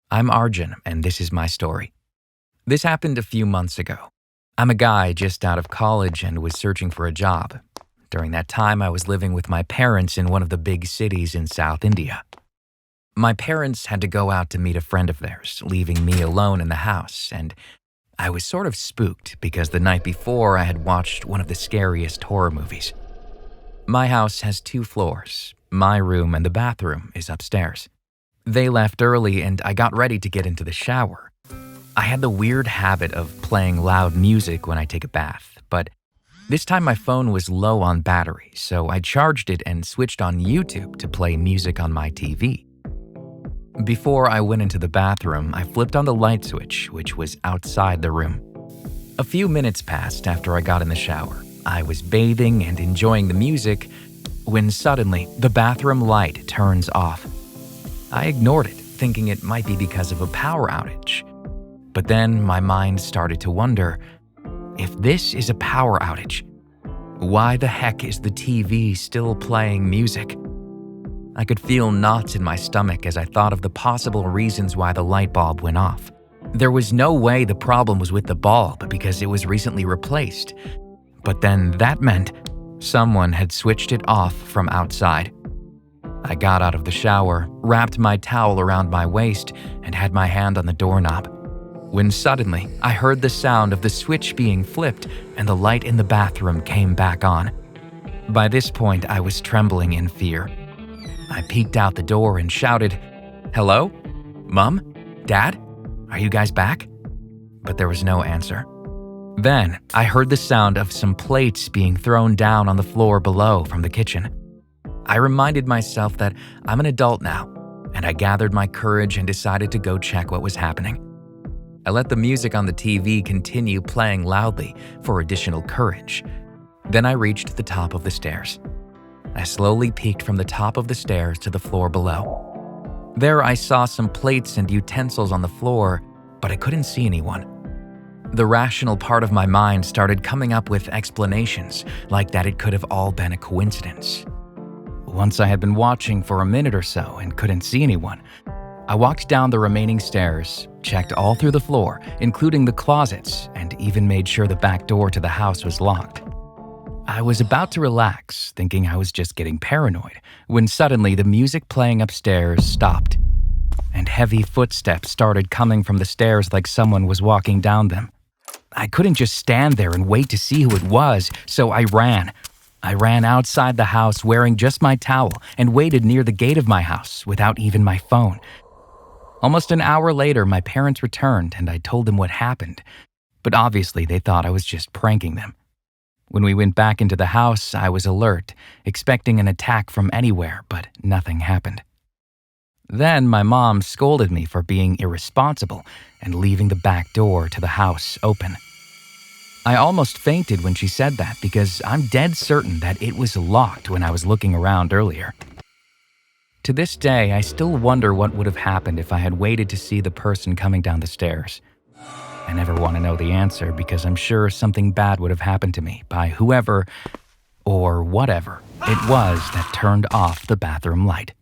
I'm Arjun, and this is my story. This happened a few months ago. I'm a guy just out of college and was searching for a job. During that time, I was living with my parents in one of the big cities in South India. My parents had to go out to meet a friend of theirs, leaving me alone in the house, and I was sort of spooked because the night before I had watched one of the scariest horror movies. My house has 2 floors. My room and the bathroom is upstairs. They left early and I got ready to get into the shower. I had the weird habit of playing loud music when I take a bath, but this time my phone was low on battery, so I charged it and switched on YouTube to play music on my TV. Before I went into the bathroom, I flipped on the light switch, which was outside the room. A few minutes passed after I got in the shower. I was bathing and enjoying the music when suddenly the bathroom light turns off. I ignored it, thinking it might be because of a power outage. But then my mind started to wonder, if this is a power outage, why the heck is the TV still playing music? I could feel knots in my stomach as I thought of the possible reasons why the light bulb went off. There was no way the problem was with the bulb because it was recently replaced. But then that meant someone had switched it off from outside. I got out of the shower, wrapped my towel around my waist, and had my hand on the doorknob, when suddenly I heard the sound of the switch being flipped and the light in the bathroom came back on. By this point, I was trembling in fear. I peeked out the door and shouted, "Hello? Mom? Dad? Are you guys back?" But there was no answer. Then I heard the sound of some plates being thrown down on the floor below from the kitchen. I reminded myself that I'm an adult now, and I gathered my courage and decided to go check what was happening. I let the music on the TV continue playing loudly for additional courage. Then I reached the top of the stairs. I slowly peeked from the top of the stairs to the floor below. There I saw some plates and utensils on the floor, but I couldn't see anyone. The rational part of my mind started coming up with explanations, like that it could have all been a coincidence. Once I had been watching for a minute or so and couldn't see anyone, I walked down the remaining stairs, checked all through the floor, including the closets, and even made sure the back door to the house was locked. I was about to relax, thinking I was just getting paranoid, when suddenly the music playing upstairs stopped, and heavy footsteps started coming from the stairs like someone was walking down them. I couldn't just stand there and wait to see who it was, so I ran. I ran outside the house wearing just my towel and waited near the gate of my house without even my phone. Almost an hour later, my parents returned and I told them what happened, but obviously they thought I was just pranking them. When we went back into the house, I was alert, expecting an attack from anywhere, but nothing happened. Then my mom scolded me for being irresponsible and leaving the back door to the house open. I almost fainted when she said that because I'm dead certain that it was locked when I was looking around earlier. To this day, I still wonder what would have happened if I had waited to see the person coming down the stairs. I never want to know the answer because I'm sure something bad would have happened to me by whoever or whatever it was that turned off the bathroom light.